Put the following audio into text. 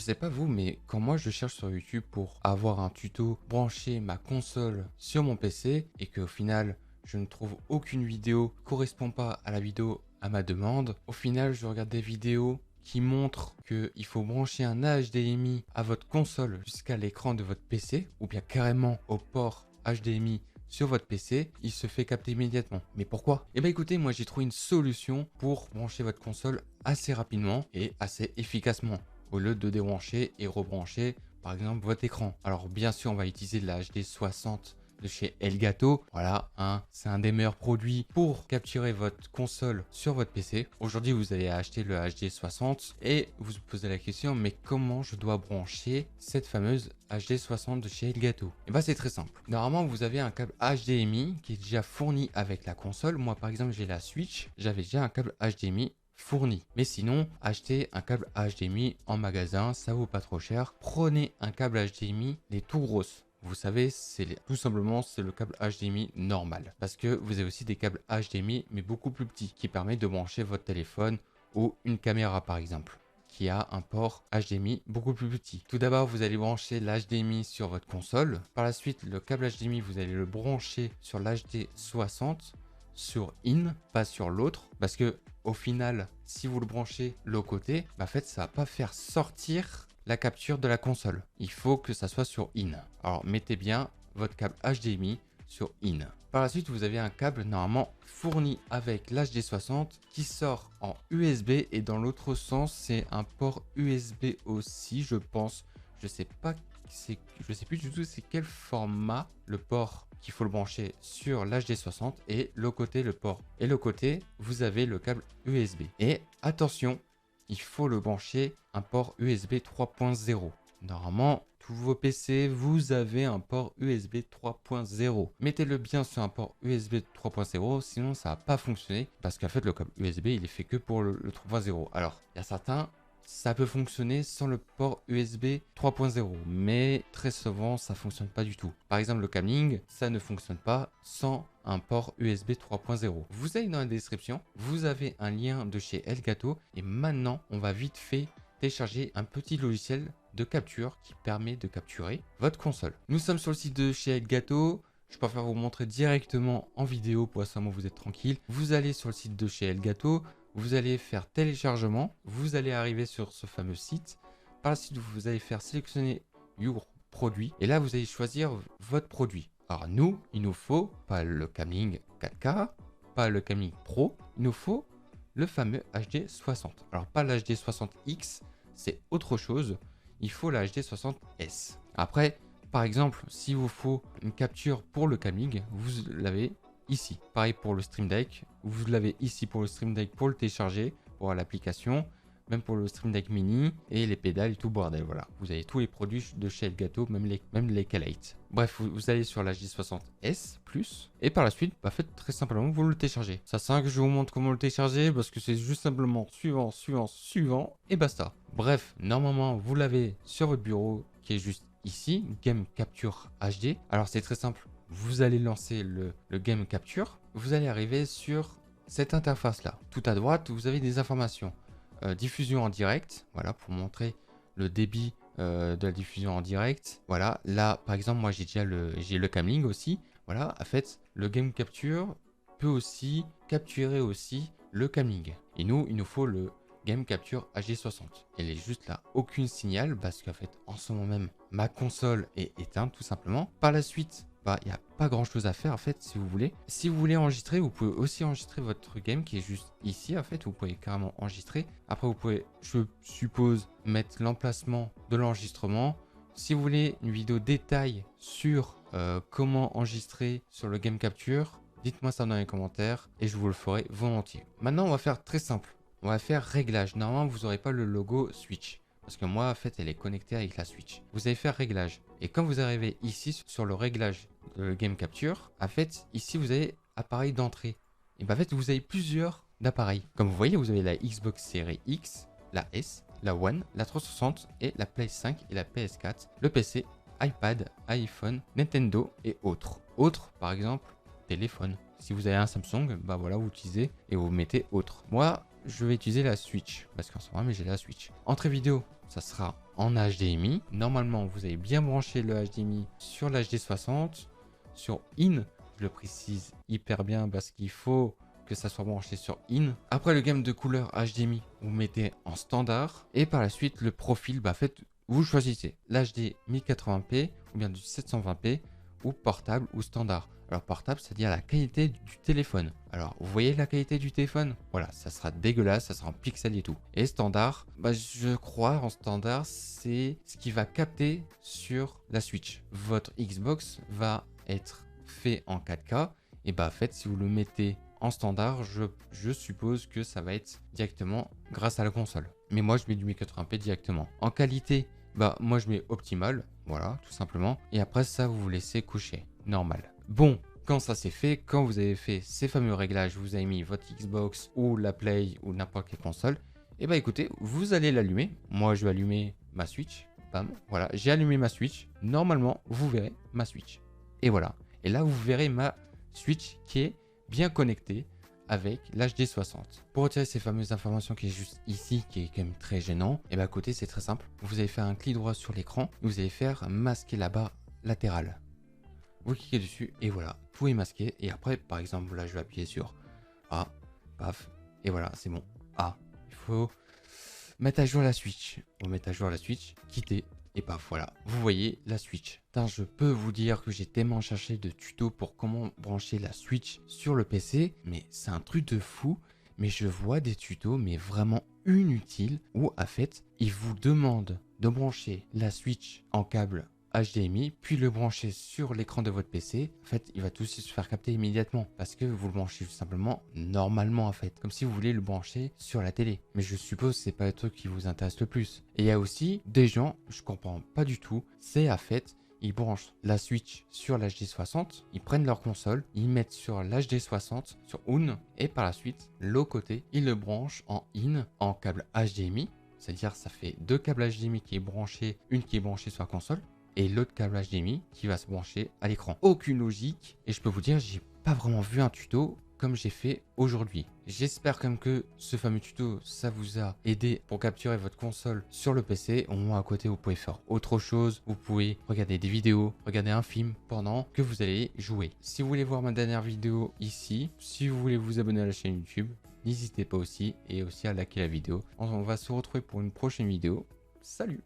sais pas vous, mais quand moi je cherche sur YouTube pour avoir un tuto, brancher ma console sur mon PC et qu'au final je ne trouve aucune vidéo qui correspond pas à la vidéo à ma demande, au final je regarde des vidéos qui montrent qu'il faut brancher un HDMI à votre console jusqu'à l'écran de votre PC ou bien carrément au port HDMI sur votre PC, il se fait capter immédiatement. Mais pourquoi? Eh bien écoutez, moi j'ai trouvé une solution pour brancher votre console assez rapidement et assez efficacement au lieu de débrancher et rebrancher par exemple votre écran. Alors bien sûr on va utiliser la HD60 de chez Elgato. Voilà, c'est un des meilleurs produits pour capturer votre console sur votre PC. Aujourd'hui, vous allez acheter le HD60 et vous vous posez la question, mais comment je dois brancher cette fameuse HD60 de chez Elgato? Et bien, c'est très simple. Normalement, vous avez un câble HDMI qui est déjà fourni avec la console. Moi, par exemple, j'ai la Switch. J'avais déjà un câble HDMI fourni. Mais sinon, achetez un câble HDMI en magasin, ça vaut pas trop cher. Prenez un câble HDMI, les tout grosses. Vous savez, tout simplement, c'est le câble HDMI normal. Parce que vous avez aussi des câbles HDMI, mais beaucoup plus petits, qui permettent de brancher votre téléphone ou une caméra, par exemple, qui a un port HDMI beaucoup plus petit. Tout d'abord, vous allez brancher l'HDMI sur votre console. Par la suite, le câble HDMI, vous allez le brancher sur l'HD60, sur in, pas sur l'autre. Parce que au final, si vous le branchez l'autre côté, en fait, ça va pas faire sortir la capture de la console. Il faut que ça soit sur in. Alors mettez bien votre câble HDMI sur in. Par la suite, vous avez un câble normalement fourni avec l'HD60 qui sort en USB et dans l'autre sens, c'est un port USB aussi, je pense. Je sais plus du tout c'est quel format le port qu'il faut le brancher sur l'HD60 et l'autre côté le port. Et l'autre côté, vous avez le câble USB. Et attention, il faut le brancher un port USB 3.0. Normalement, tous vos PC, vous avez un port USB 3.0. Mettez-le bien sur un port USB 3.0, sinon ça va pas fonctionner parce qu'en fait le câble USB il est fait que pour le 3.0. Alors, il y a certains, ça peut fonctionner sans le port USB 3.0, mais très souvent ça fonctionne pas du tout. Par exemple le Camlink, ça ne fonctionne pas sans un port USB 3.0. Vous allez dans la description, vous avez un lien de chez Elgato et maintenant on va vite fait télécharger un petit logiciel de capture qui permet de capturer votre console. Nous sommes sur le site de chez Elgato. Je préfère vous montrer directement en vidéo pour à ce moment vous êtes tranquille. Vous allez sur le site de chez Elgato. Vous allez faire téléchargement, vous allez arriver sur ce fameux site. Par la suite, vous allez faire sélectionner Your produit et là, vous allez choisir votre produit. Alors nous, il nous faut pas le Camlink 4K, pas le Camlink Pro, il nous faut le fameux HD60. Alors pas l'HD 60X, c'est autre chose, il faut la HD 60S. Après, par exemple, s'il vous faut une capture pour le Camlink, vous l'avez ici. Pareil pour le Stream Deck, vous l'avez ici pour le Stream Deck pour le télécharger, pour l'application, même pour le Stream Deck Mini et les pédales et tout bordel. Voilà, vous avez tous les produits de chez Elgato, même les Calate. Bref, vous allez sur la J60S Plus et par la suite, faites très simplement, vous le téléchargez. Ça sert à rien que je vous montre comment le télécharger parce que c'est juste simplement suivant et basta. Bref, normalement, vous l'avez sur votre bureau qui est juste ici, Game Capture HD. Alors c'est très simple. Vous allez lancer le Game Capture, vous allez arriver sur cette interface là. Tout à droite, vous avez des informations. Diffusion en direct, voilà, pour montrer le débit de la diffusion en direct. Voilà, là par exemple, moi j'ai déjà le Camlink aussi. Voilà, en fait, le Game Capture peut aussi capturer aussi le Camlink. Et nous, il nous faut le Game Capture HD60. Elle est juste là, aucun signal parce qu'en fait, en ce moment même, ma console est éteinte tout simplement. Par la suite, il n'y a pas grand chose à faire en fait si vous voulez. Si vous voulez enregistrer, vous pouvez aussi enregistrer votre game qui est juste ici en fait. Vous pouvez carrément enregistrer. Après, vous pouvez, je suppose, mettre l'emplacement de l'enregistrement. Si vous voulez une vidéo détail sur comment enregistrer sur le Game Capture, dites-moi ça dans les commentaires et je vous le ferai volontiers. Maintenant, on va faire très simple. On va faire réglage. Normalement, vous n'aurez pas le logo Switch. Parce que moi, en fait, elle est connectée avec la Switch. Vous allez faire réglage. Et quand vous arrivez ici sur le réglage de Game Capture, en fait, ici, vous avez appareil d'entrée. Et en fait, vous avez plusieurs d'appareils. Comme vous voyez, vous avez la Xbox Series X, la S, la One, la 360 et la Play 5 et la PS4, le PC, iPad, iPhone, Nintendo et autres. Autres, par exemple, téléphone. Si vous avez un Samsung, voilà, vous utilisez et vous mettez autre. Moi, je vais utiliser la Switch parce qu'en ce moment, j'ai la Switch. Entrée vidéo, ça sera en HDMI. Normalement, vous avez bien branché le HDMI sur l'HD60, sur IN. Je le précise hyper bien parce qu'il faut que ça soit branché sur IN. Après le gamme de couleurs HDMI, vous mettez en standard. Et par la suite, le profil, vous choisissez l'HD 1080p ou bien du 720p ou portable ou standard. Alors portable, c'est-à-dire la qualité du téléphone. Alors vous voyez la qualité du téléphone? Voilà, ça sera dégueulasse, ça sera en pixels et tout. Et standard, je crois en standard, c'est ce qui va capter sur la Switch. Votre Xbox va être fait en 4K. Et en fait, si vous le mettez en standard, je suppose que ça va être directement grâce à la console. Mais moi, je mets du 1080p directement. En qualité, moi, je mets optimal. Voilà, tout simplement. Et après ça, vous laissez coucher. Normal. Bon, quand ça c'est fait, quand vous avez fait ces fameux réglages, vous avez mis votre Xbox ou la Play ou n'importe quelle console, et écoutez, vous allez l'allumer. Moi, je vais allumer ma Switch. Bam, voilà, j'ai allumé ma Switch. Normalement, vous verrez ma Switch. Et voilà. Et là, vous verrez ma Switch qui est bien connectée avec l'HD60. Pour retirer ces fameuses informations qui est juste ici, qui est quand même très gênant, et à côté, c'est très simple. Vous allez faire un clic droit sur l'écran. Vous allez faire masquer la barre latérale. Vous cliquez dessus et voilà, tout est masqué. Et après, par exemple, là, je vais appuyer sur A, paf, et voilà, c'est bon. A, il faut mettre à jour la Switch. On met à jour la Switch, quitter, et paf, voilà, vous voyez la Switch. Putain, je peux vous dire que j'ai tellement cherché de tutos pour comment brancher la Switch sur le PC, mais c'est un truc de fou. Mais je vois des tutos, mais vraiment inutiles, où en fait, ils vous demandent de brancher la Switch en câble HDMI, puis le brancher sur l'écran de votre PC. En fait, il va tout de suite se faire capter immédiatement parce que vous le branchez tout simplement normalement en fait, comme si vous voulez le brancher sur la télé. Mais je suppose que c'est pas le truc qui vous intéresse le plus. Et il y a aussi des gens, je comprends pas du tout, c'est en fait, ils branchent la Switch sur l'HD60, ils prennent leur console, ils mettent sur l'HD60 sur OON et par la suite, l'autre côté, ils le branchent en IN en câble HDMI. C'est-à-dire ça fait deux câbles HDMI qui est branché, une qui est branchée sur la console et l'autre câble HDMI qui va se brancher à l'écran. Aucune logique. Et je peux vous dire, j'ai pas vraiment vu un tuto comme j'ai fait aujourd'hui. J'espère quand même que ce fameux tuto, ça vous a aidé pour capturer votre console sur le PC. Au moins à côté, vous pouvez faire autre chose. Vous pouvez regarder des vidéos, regarder un film pendant que vous allez jouer. Si vous voulez voir ma dernière vidéo ici, si vous voulez vous abonner à la chaîne YouTube, n'hésitez pas aussi et aussi à liker la vidéo. On va se retrouver pour une prochaine vidéo. Salut!